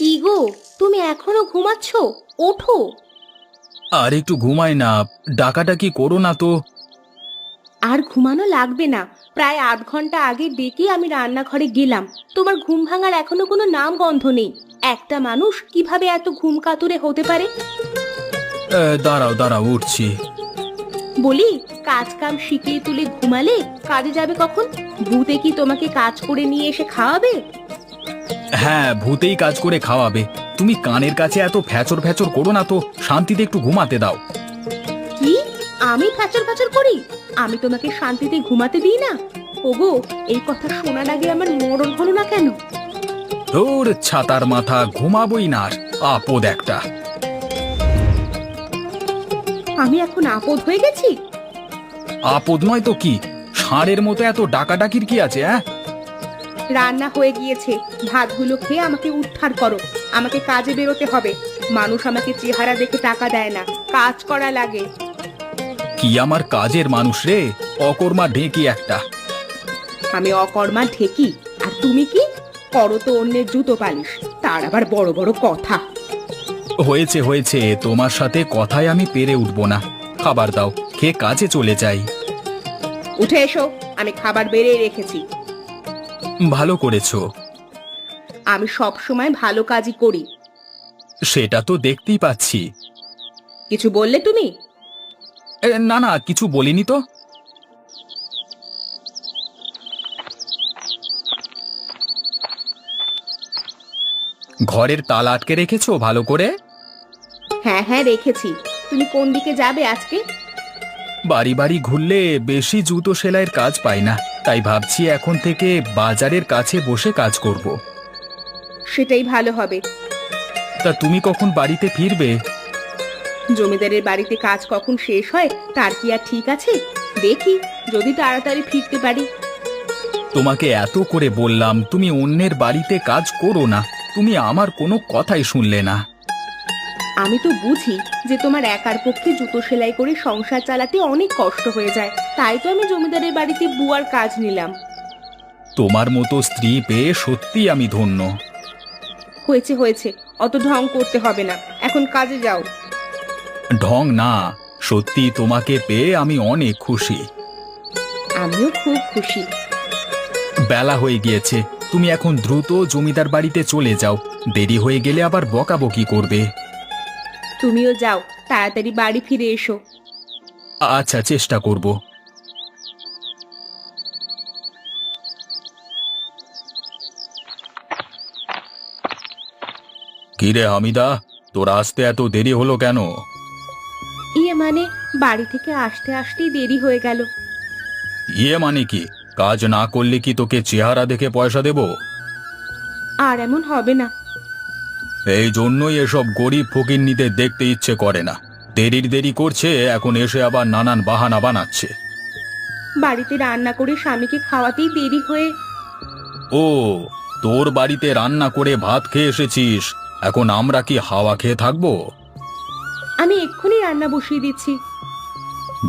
কি গো, তুমি এখনো ঘুমাচ্ছ? ওঠো। আর একটু ঘুমাই না, ডাকাডাকি করো না তো। আর ঘুমানো লাগবে না। প্রায় ৮ ঘন্টা আগে ডেকে আমি রান্নাঘরে গেলাম। তোমার ঘুম ভাঙার এখনো কোনো নাম গন্ধ নেই। একটা মানুষ কিভাবে এত ঘুম কাতুরে হতে পারে? দাঁড়াও দাঁড়াও, উঠছি। বলি, কাজ কাম শিখিয়ে তুলে ঘুমালে কাজে যাবে কখন? ভূতে কি তোমাকে কাজ করে নিয়ে এসে খাওয়াবে? হ্যাঁ, ভূতেই কাজ করে খাওয়াবে। তুমি কানের কাছে এত ফ্যাচর ফ্যাচর করো না তো, শান্তিতে একটু ঘুমাতে দাও। কি? আমি ফ্যাচর ফ্যাচর করি? আমি তোমাকে শান্তিতে ঘুমাতে দিই না? ওগো, এই কথা শোনার আগে আমার মরণ হলো না কেন? তোর ছাতার মাথা, ঘুমাবই না আর, আপদ একটা। আমি এখন আপদ হয়ে গেছি? আপদ নয় তো কি, ষাঁড়ের মতো এত ডাকাডাকির কি আছে? হ্যাঁ, রান্না হয়ে গিয়েছে, ভাতগুলো খেয়ে আমাকে উদ্ধার করো। আমাকে কাজে বেরোতে হবে। মানুষ আমাকে চেহারা দেখে টাকা দেয় না, কাজ করা লাগে। কি আমার কাজের মানুষ রে, অকর্মা ঢেঁকি একটা। আমি অকর্মা ঢেকি, আর তুমি কি করো? তো অন্যের জুতো পালিশ, তার আবার বড় বড় কথা। হয়েছে হয়েছে, তোমার সাথে কথায় আমি পেরে উঠবো না। খাবার দাও, খেয়ে কাজে চলে যাই। উঠে এসো, আমি খাবার বেড়ে রেখেছি। ভালো করেছো। আমি সব সময় ভালো কাজই করি। সেটা তো দেখতেই পাচ্ছি। কিছু বললে তুমি? না না, কিছু বলিনি তো। ঘরের তালা আটকে রেখেছো ভালো করে? হ্যাঁ হ্যাঁ, রেখেছি। তুমি কোন দিকে যাবে আজকে? বাড়ি বাড়ি ঘুরলে বেশি জুতো সেলাইয়ের কাজ পাই না, তাই ভাবছি এখন থেকে বাজারের কাছে বসে কাজ করব। সেটাই ভালো হবে। তা তুমি কখন বাড়িতে ফিরবে? জমিদারের বাড়িতে কাজ কখন শেষ হয় তার কি আর ঠিক আছে? দেখি, যদি তাড়াতাড়ি ফিরতে পারি। তোমাকে এত করে বললাম তুমি অন্যের বাড়িতে কাজ করো না, তুমি আমার কোনো কথাই শুনলে না। আমি তো বুঝি যে তোমার একার পক্ষে জুতো সেলাই করে সংসার চালাতে অনেক কষ্ট হয়ে যায়, তাই তো আমি জমিদারের বাড়িতে বুয়ার কাজ নিলাম। তোমার মতো স্ত্রী পেয়ে সত্যি আমি ধন্য। হয়েছে হয়েছে, অত ঢং করতে হবে না, এখন কাজে যাও। ঢং না, সত্যি তোমাকে পেয়ে আমি অনেক খুশি। আমিও খুব খুশি। বেলা হয়ে গিয়েছে, তুমি এখন দ্রুত জমিদার বাড়িতে চলে যাও, দেরি হয়ে গেলে আবার বকাবকি করবে। তুমিও যাও, তাড়াতাড়ি বাড়ি ফিরে এসো। আচ্ছা, চেষ্টা করব। কিরে হামিদা, তোর আসতে এত দেরি হলো কেন? ইয়ে মানে, বাড়ি থেকে আসতে আসতেই দেরি হয়ে গেল। ইয়ে মানে কি? কাজ না করলে কি তোকে চেহারা দেখে পয়সা দেব? আর এমন হবে না। এই জন্যই এসব গরিব ফকিন্নিদের দেখতে ইচ্ছে করে না। দেরির দেরি করছে, এখন এসে আবার নানান বাহানা বানাচ্ছে। বাড়িতে রান্না করে স্বামীকে খাওয়াতেই দেরি হয়ে। ও, তোর বাড়িতে রান্না করে ভাত খেয়ে এসেছিস, এখন আমরা কি হাওয়া খেয়ে থাকবো? আমি এক্ষুনি রান্না বসিয়ে দিচ্ছি।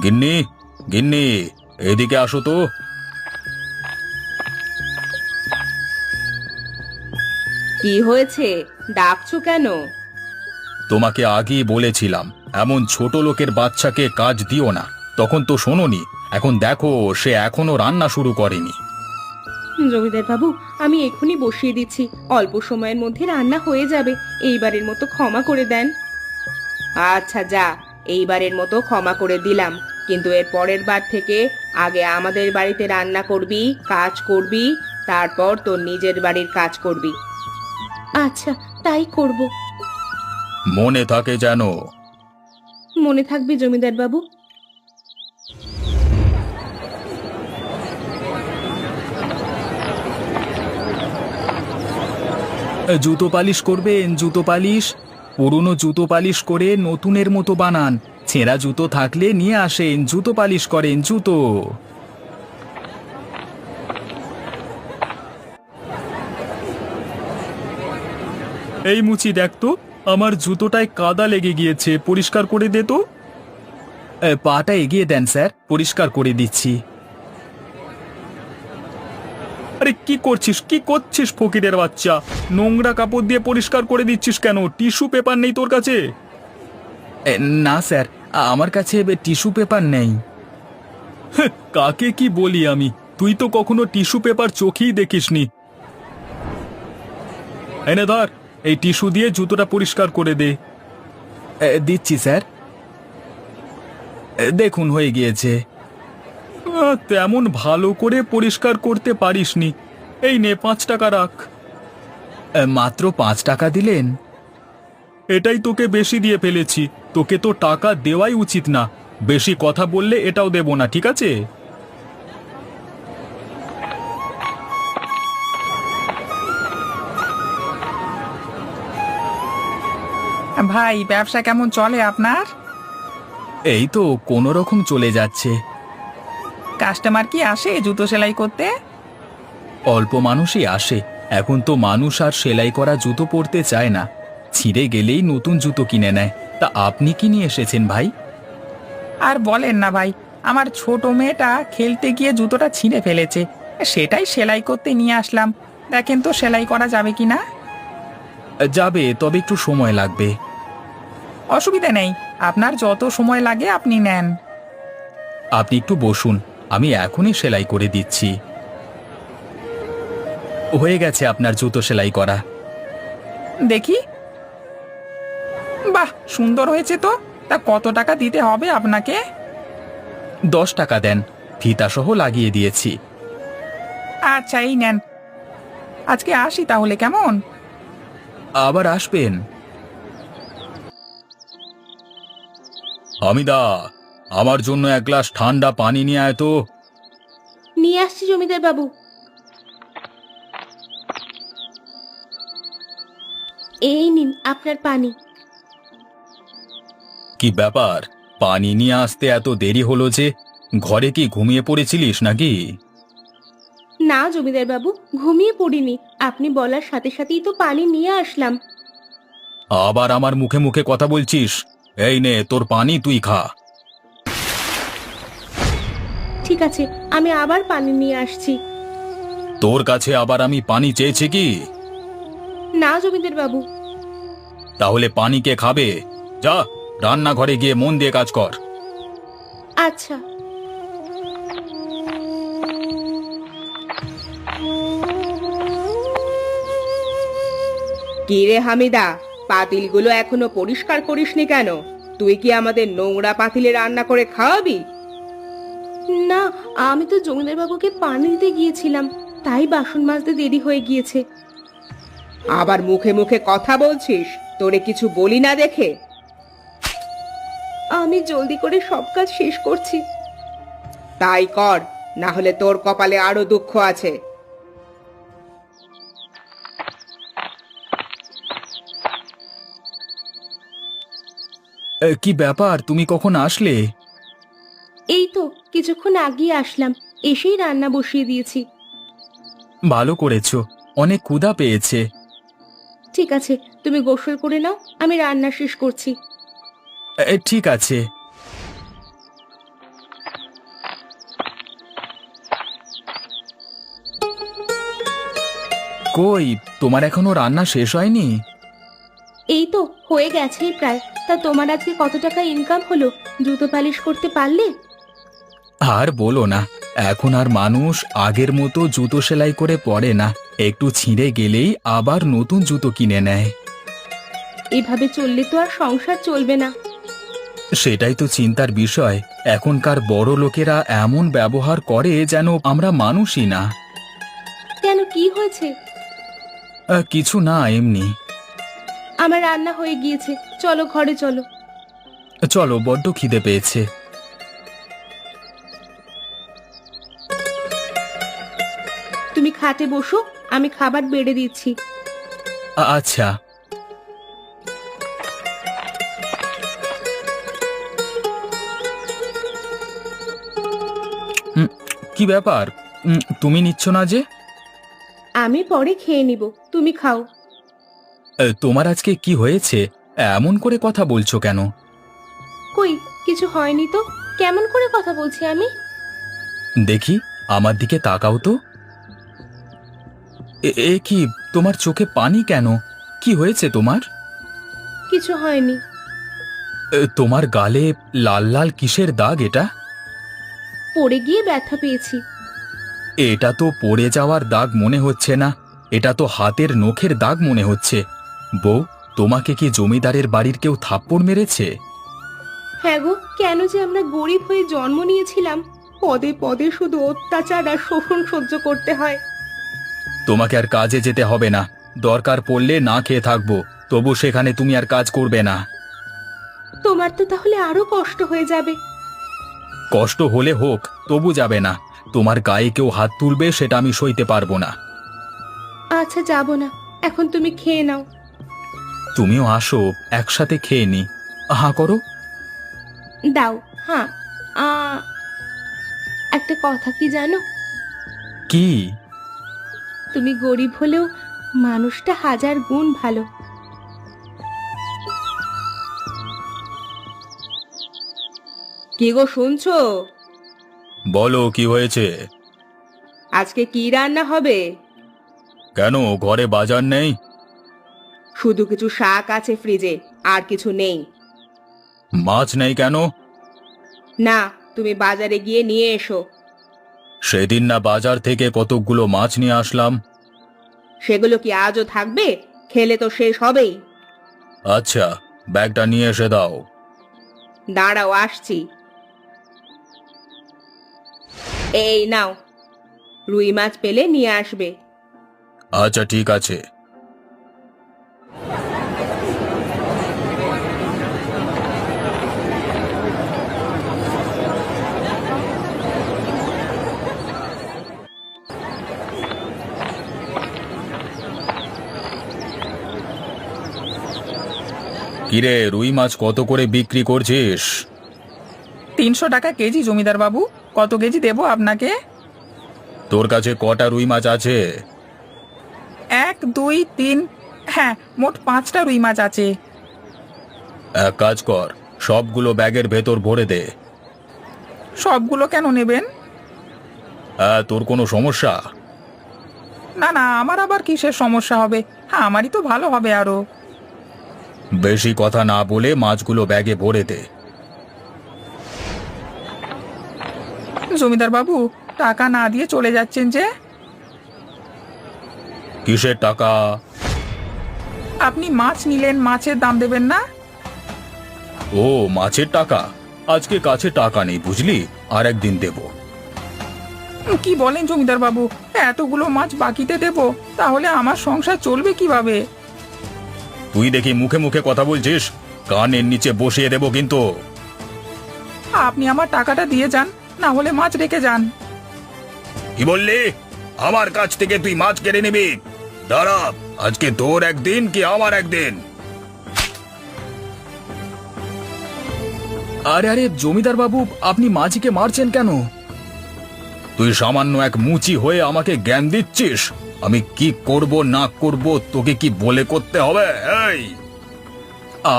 গিন্নি, গিন্নি, এদিকে আসো তো। কি হয়েছে, ডাকছো কেন? তোমাকে আগেই বলেছিলাম এমন ছোট লোকের বাচ্চাকে কাজ দিও না, তখন তো শোনোনি। এখন দেখো, সে এখনো রান্না শুরু করেনি। জমিদার বাবু, আমি এক্ষুনি বসিয়ে দিচ্ছি, অল্প সময়ের মধ্যে রান্না হয়ে যাবে। এইবারের মতো ক্ষমা করে দেন। আচ্ছা যা, এইবারের মতো ক্ষমা করে দিলাম, কিন্তু এর পরের বার থেকে আগে আমাদের বাড়িতে রান্না করবি, কাজ করবি, তারপর তোর নিজের বাড়ির কাজ করবি। আচ্ছা, তাই করব। মনে থাকে যেন। মনে থাকবে জমিদার বাবু। জুতো পালিশ করবেন? জুতো পালিশ, পুরনো জুতো পালিশ করে নতুনের মতো বানান। ছেঁড়া জুতো থাকলে নিয়ে আসেন, জুতো পালিশ করেন জুতো। এই মুচি, দেখ তো, আমার জুতোটায় কাদা লেগে গিয়েছে, পরিষ্কার করে দে তো। পাটা এগিয়ে দেন স্যার, পরিষ্কার করে দিচ্ছি। আরে কি করছিস, কি করছিস ফকিরের বাচ্চা? নোংরা কাপড় দিয়ে পরিষ্কার করে দিচ্ছিস কেন? টিস্যু পেপার নেই তোর কাছে? না স্যার, আমার কাছে টিস্যু পেপার নেই। কাকে কি বলি আমি? তুই তো কখনো টিস্যু পেপার চোখেই দেখিসনি। এনে ধর, এই টিস্যু দিয়ে জুতোটা পরিষ্কার করে দে। দিচ্ছি স্যার। দেখুন হয়ে গিয়েছে। তেমন ভালো করে পরিষ্কার করতে পারিসনি। এই নে 5 টাকা রাখ। মাত্র 5 টাকা দিলেন? এটাই তোকে বেশি দিয়ে ফেলেছি। তোকে তো টাকা দেওয়াই উচিত না। বেশি কথা বললে এটাও দেব না, ঠিক আছে? ভাই, ব্যবসা কেমন চলে আপনার? এই তো কোনো রকম চলে যাচ্ছে। কাস্টমার কি আসে জুতো সেলাই করতে? অল্প মানুষই আসে। এখন তো মানুষ আর সেলাই করা জুতো পরতে চায় না। ছিঁড়ে গেলেই নতুন জুতো কিনে নেয়। তা আপনি কি নিয়ে এসেছেন ভাই? আর বলেন না ভাই, আমার ছোট মেয়েটা খেলতে গিয়ে জুতোটা ছিঁড়ে ফেলেছে। সেটাই সেলাই করতে নিয়ে আসলাম। দেখেন তো সেলাই করা যাবে কি না। যাবে, তবে একটু সময় লাগবে। অসুবিধা নেই, আপনার যত সময় লাগে আপনি নেন। আপনি একটু বসুন, আমি এখনই সেলাই করে দিচ্ছি। হয়ে গেছে আপনার জুতো সেলাই করা। দেখি। বাহ, সুন্দর হয়েছে তো। তা কত টাকা দিতে হবে আপনাকে? 10 টাকা দেন, ফিতাসহ লাগিয়ে দিয়েছি। আচ্ছা, এই নেন। আজকে আসি তাহলে, কেমন? আবার আসবেন। হামিদা, আমার জন্য 1 গ্লাস ঠান্ডা পানি নিয়ে আয় তো। নিয়ে আসছি জমিদার বাবু। এই নিন আপনার পানি। কি ব্যাপার, পানি নিয়ে আসতে এত দেরি হলো যে? ঘরে কি ঘুমিয়ে পড়েছিলিস নাকি? না জমিদার বাবু, ঘুমিয়ে পড়িনি। আপনি বলার সাথে সাথেই তো পানি নিয়ে আসলাম। আবার আমার মুখে মুখে কথা বলছিস? এই নে তোর পানি, তুই খা। ঠিক আছে, আমি আবার পানি নিয়ে আসছি। তোর কাছে আবার আমি পানি চেয়েছি কি? না জমিদার বাবু। তাহলে পানি কে খাবে? যা, রান্নাঘরে গিয়ে মন দিয়ে কাজ কর। আচ্ছা। কি রে হামিদা, পাতিলগুলো এখনো পরিষ্কার করিসনি কেন? তুই কি আমাদের নোংরা পাতিলে রান্না করে খাওয়াবি? না, আমি তো জমিদার বাবুকে পানি দিতে গিয়েছিলাম, তাই বাসন মাজতে দেরি হয়ে গিয়েছে। আবার মুখে মুখে কথা বলছিস? তোরে কিছু বলি না দেখে? আমি জলদি করে সব কাজ শেষ করছি। তাই কর, না হলে তোর কপালে আরো দুঃখ আছে। কি ব্যাপার, তুমি কখন আসলে? এই তো কিছুক্ষণ আগেই আসলাম, এসেই রান্না বসিয়ে দিয়েছি। ভালো করেছো, অনেক ক্ষুধা পেয়েছে। ঠিক আছে, তুমি গোসল করে নাও, আমি রান্না শেষ করছি। ঠিক আছে। কই, তোমার এখনো রান্না শেষ হয়নি? এই তো হয়ে গেছেই প্রায়। তা তোমার আজকে কত টাকা ইনকাম হলো? জুতো পালিশ করতে পারলে? আর বলো না, এখন আর মানুষ আগের মতো জুতো সেলাই করে পরে না। একটু ছিঁড়ে গেলেই আবার নতুন জুতো কিনে নেয়। এভাবে চললে তো আর সংসার চলবে না। সেটাই তো চিন্তার বিষয়। এখনকার বড় লোকেরা এমন ব্যবহার করে যেন আমরা মানুষই না। কেন, কি হয়েছে? কিছু না, এমনি। আমার রান্না হয়ে গিয়েছে, চলো ঘরে চলো। চলো, বড্ড খিদে পেয়েছে। তুমি খাটে বসো, আমি খাবার বেড়ে দিচ্ছি। আচ্ছা। কি ব্যাপার, তুমি নিচ্ছ না যে? আমি পরে খেয়ে নিব, তুমি খাও। তোমার আজকে কি হয়েছে? এমন করে কথা বলছো কেন? কই, কিছু হয়নি তো। কেমন করে কথা বলছি আমি? দেখি, আমার দিকে তাকাও তো। এ কি, তোমার চোখে পানি কেন? কি হয়েছে তোমার? কিছু হয়নি। তোমার গালে লাল লাল কিসের দাগ এটা? পড়ে গিয়ে ব্যথা পেয়েছি। এটা তো পড়ে যাওয়ার দাগ মনে হচ্ছে না, এটা তো হাতের নখের দাগ মনে হচ্ছে। বউ, তোমাকে কি জমিদারের বাড়ির কেউ থাপ্পড় মেরেছে? হ্যাঁ গো, কেন যে আমরা গরিব হয়ে জন্ম নিয়েছিলাম, পদে পদে শুধু অত্যাচার আর শোষণ সহ্য করতে হয়। তোমাকে আর কাজে যেতে হবে না, দরকার পড়লে না খেয়ে থাকবো, তবু সেখানে তুমি আর কাজ করবে না। তোমার তো তাহলে আরো কষ্ট হয়ে যাবে। কষ্ট হলে হোক, তবু যাবে না। তোমার গায়ে কেউ হাত তুলবে সেটা আমি সইতে পারবো না। আচ্ছা, যাব না, এখন তুমি খেয়ে নাও। তুমিও আসো, একসাথে খেয়ে নি। হাঁ করো। দাও। হ্যাঁ। আ একটা কথা কি জানো? কি? তুমি গরিব হলেও মানুষটা হাজার গুণ ভালো। কি গো, শুনছো? বলো, কি হয়েছে? আজকে কি রান্না হবে? কেন, ঘরে বাজার নেই? শুধু কিছু শাক আছে ফ্রিজে, আর কিছু নেই। মাছ নেই কেন? না, তুমি বাজারে গিয়ে নিয়ে এসো। সেদিন না বাজার থেকে কতকগুলো মাছ নিয়ে আসলাম। সেগুলো কি আজও থাকবে? খেলে তো শেষ হবেই। আচ্ছা, ব্যাগটা নিয়ে এসে দাও। দাঁড়াও, আসছি। এই নাও, রুই মাছ পেলে নিয়ে আসবে। আচ্ছা, ঠিক আছে। কিরে, রুই মাছ কত করে বিক্রি করছিস? 300 টাকা কেজি জমিদার বাবু। কত কেজি দেবো আপনাকে? তোর কাছে কটা রুই মাছ আছে? 1, 2, 3, হ্যাঁ, মোট 5টা রুই মাছ আছে। এক কাজ কর, সবগুলো ব্যাগের ভেতর ভরে দে। সবগুলো কেন নেবেন? তোর কোনো সমস্যা? না না, আমার আবার কিসের সমস্যা হবে? হ্যাঁ, আমারই তো ভালো হবে আরো। বেশি কথা না বলে মাছগুলো ব্যাগে ভরে দে। জমিদার বাবু, টাকা না দিয়ে চলে যাচ্ছেন যে? কিসের টাকা? আপনি মাছ নিলেন, মাছের দাম দেবেন না? ও, মাছের টাকা? আজকে কাছে টাকা নেই বুঝলি, আর একদিন দেব। কি বলেন জমিদার বাবু? এতগুলো মাছ বাকিতে দেব, তাহলে আমার সংসার চলবে কিভাবে? তুই দেখি মুখে মুখে কথা বলছিস, কানের নিচে বসিয়ে দেব কিন্তু। আপনি আমার টাকাটা দিয়ে যান, না হলে মাছ রেখে যান। কি বললি? আমার কাছ থেকে তুই মাছ কেড়ে নিবি? দাঁড়া, আজকে তোর একদিন কি আমার একদিন। আরে আরে জমিদার বাবু, আপনি মাঝিকে মারছেন কেন? তুই সামান্য এক মুচি হয়ে আমাকে জ্ঞান দিচ্ছিস? আমি কি করব না করব তোকে কি বলে করতে হবে? এই,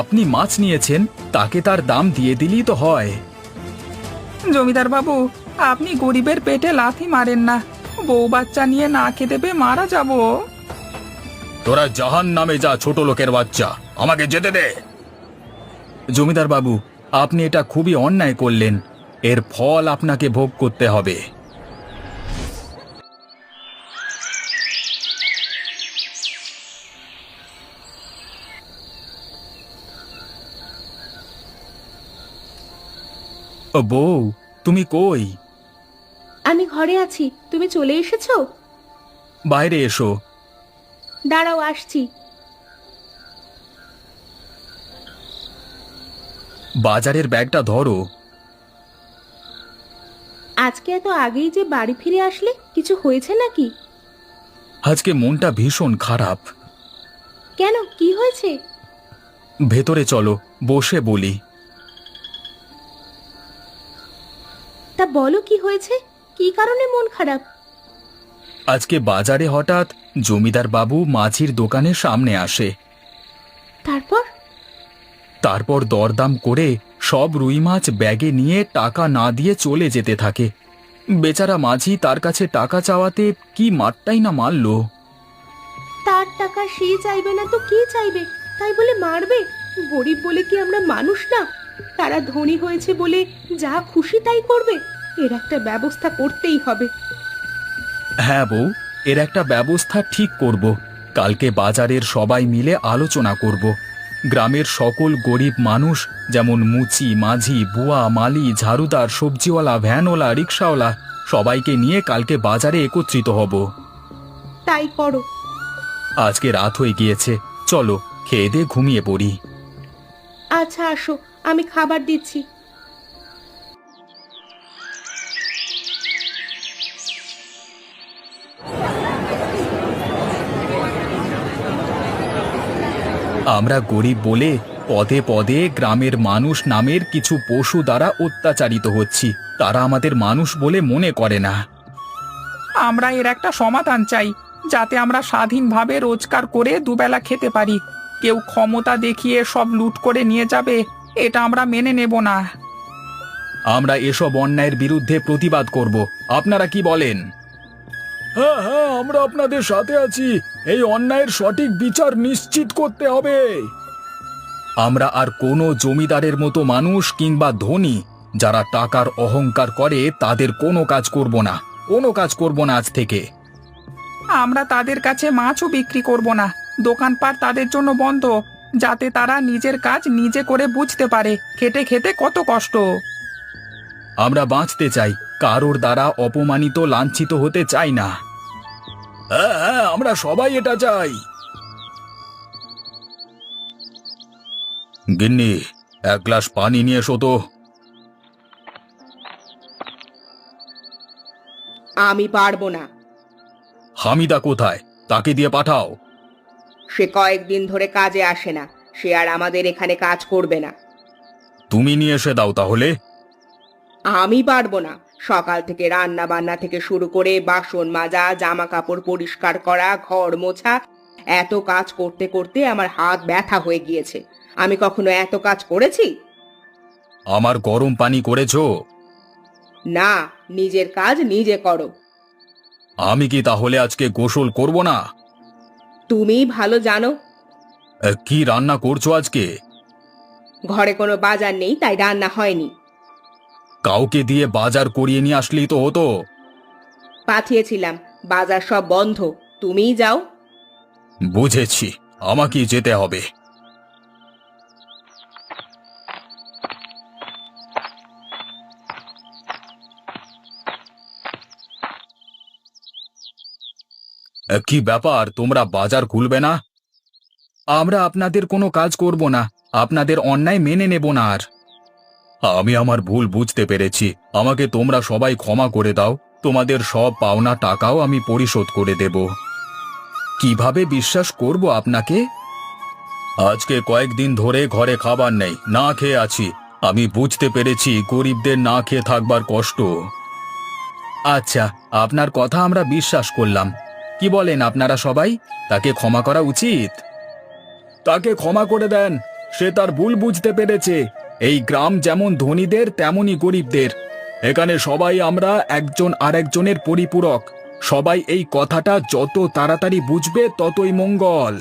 আপনি মাছ নিয়েছেন, তাকে তার দাম দিয়ে দিলেই তো হয়। জমিদার বাবু, আপনি গরিবের পেটে লাথি মারেন না। বউ বাচ্চা নিয়ে না খেতে পেয়ে মারা যাব। তোরা জাহান নামে যা, ছোট লোকের বাচ্চা, আমাকে যেতে দে। জমিদার বাবু, আপনি এটা খুবই অন্যায় করলেন, এর ফল আপনাকে ভোগ করতে হবে। বউ, তুমি কই? আমি ঘরে আছি, তুমি চলে এসেছো? বাইরে এসো। দাঁড়াও, আসছি। বাজারের ব্যাগটা ধরো। আজকে এত আগেই যে বাড়ি ফিরে আসলে, কিছু হয়েছে নাকি? আজকে মনটা ভীষণ খারাপ। কেন, কি হয়েছে? ভেতরে চলো, বসে বলি। তা বলো, কি হয়েছে? কি কারণে মন খারাপ? আজকে বাজারে হঠাৎ জমিদার বাবু মাছির দোকানের সামনে আসে। তারপর দরদাম করে সব রুই মাছ ব্যাগে নিয়ে টাকা না দিয়ে চলে যেতে থাকে। বেচারা মাঝি তার কাছে টাকা চাওয়াতে কি মারটাই না মারল। টাকা সে চাইবে না তো কে চাইবে, তাই বলে মারবে? গরিব বলে কি আমরা মানুষ না? তারা ধনী হয়েছে বলে যা খুশি তাই করবে? এর একটা ব্যবস্থা করতেই হবে। হ্যাঁ বউ, এর একটা ব্যবস্থা ঠিক করব। কালকে বাজারের সবাই মিলে আলোচনা করব। গ্রামের সকল গরিব মানুষ, যেমন মুচি, মাঝি, বুয়া, মালি, ঝাড়ুদার, সবজিওয়ালা, ভ্যানওয়ালা, রিক্সাওয়ালা, সবাইকে নিয়ে কালকে বাজারে একত্রিত হব। তাই করো। আজকে রাত হয়ে গিয়েছে, চলো খেয়ে দিয়ে ঘুমিয়ে পড়ি। আচ্ছা আসো, আমি খাবার দিচ্ছি। আমরা গরিব বলে পদে পদে গ্রামের মানুষ নামের কিছু পশু দ্বারা অত্যাচারিত হচ্ছি। তারা আমাদের মানুষ বলে মনে করে না। আমরা এর একটা সমাধান চাই, যাতে আমরা স্বাধীনভাবে রোজগার করে দুবেলা খেতে পারি। কেউ ক্ষমতা দেখিয়ে সব লুট করে নিয়ে যাবে, এটা আমরা মেনে নেব না। আমরা এসব অন্যায়ের বিরুদ্ধে প্রতিবাদ করব। আপনারা কি বলেন? হ্যাঁ হ্যাঁ, আমরা আপনাদের সাথে আছি। এই অন্যায়ের সঠিক বিচার নিশ্চিত করতে হবে। আমরা আর কোনো জমিদারের মতো মানুষ কিংবা ধনী যারা টাকার অহংকার করে তাদের কোনো কাজ করব না, কোনো কাজ করব না আজ থেকে। আমরা তাদের কাছে মাছও বিক্রি করব না, দোকানপাট তাদের জন্য বন্ধ, যাতে তারা নিজের কাজ নিজে করে বুঝতে পারে খেটে খেতে কত কষ্ট। আমরা বাঁচতে চাই, কারোর দ্বারা অপমানিত লাঞ্ছিত হতে চাই না। হ্যাঁ হ্যাঁ, আমরা সবাই এটা চাই। গিন্নি, এক গ্লাস পানি নিয়ে এসো তো। আমি পারবো না। হামিদা কোথায়? তাকে দিয়ে পাঠাও। সে কয়েকদিন ধরে কাজে আসে না, সে আর আমাদের এখানে কাজ করবে না। তুমি নিয়ে এসে দাও তাহলে। আমি পারবো না। সকাল থেকে রান্না বান্না থেকে শুরু করে বাসন মাজা, জামা কাপড় পরিষ্কার করা, ঘর মোছা, এত কাজ করতে করতে আমার হাত ব্যথা হয়ে গিয়েছে। আমি কখনো এত কাজ করেছি? আমার গরম পানি করেছো? না, নিজের কাজ নিজে করো। আমি কি তাহলে আজকে গোসল করব না? তুমিই ভালো জানো। কি রান্না করছো আজকে? ঘরে কোনো বাজার নেই, তাই রান্না হয়নি। কাউকে দিয়ে বাজার করিয়ে নিয়ে আসলেই তো হতো। পাঠিয়েছিলাম, বাজার সব বন্ধ। তুমিই যাও। বুঝেছি, আমাকেই যেতে হবে। কি ব্যাপার, তোমরা বাজার খুলবে না? আমরা আপনাদের কোনো কাজ করব না, আপনাদের অন্যায় মেনে নেব না আর। আমি আমার ভুল বুঝতে পেরেছি, আমাকে তোমরা সবাই ক্ষমা করে দাও। তোমাদের সব পাওনা টাকাও আমি পরিশোধ করে দেব। কিভাবে বিশ্বাস করব আপনাকে? আজকে কয়েকদিন ধরে ঘরে খাবার নেই, না খেয়ে আছি। আমি বুঝতে পেরেছি গরিবদের না খেয়ে থাকবার কষ্ট। আচ্ছা, আপনার কথা আমরা বিশ্বাস করলাম। কি বলেন আপনারা সবাই? তাকে ক্ষমা করা উচিত। তাকে ক্ষমা করে দেন, সে তার ভুল বুঝতে পেরেছে। এই গ্রাম যেমন ধনীদের তেমনই গরিবদের। এখানে সবাই আমরা একজন আরেকজনের পরিপূরক। সবাই এই কথাটা যত তাড়াতাড়ি বুঝবে ততই মঙ্গল।